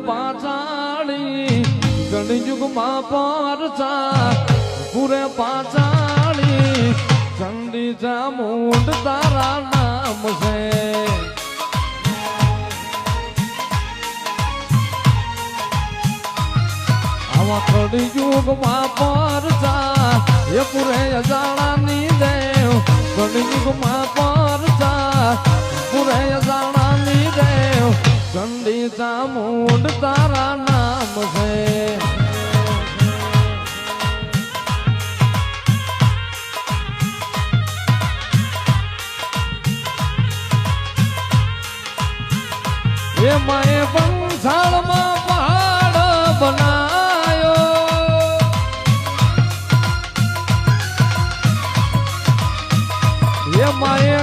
પાછાડી કળિયુગમાં પરચા પૂરે પાછાડી ચંડી ચામુંડ તારા નામ છે આવા કળિયુગમાં પરચા એ પૂરે અજાણાની દેવ કળિયુગમાં પરચા પૂરે અજાણાની દેવ ચંડી ચામુંડ તારા નામ છે એ માએ પંચાળમાં પહાડ બનાયો એ માએ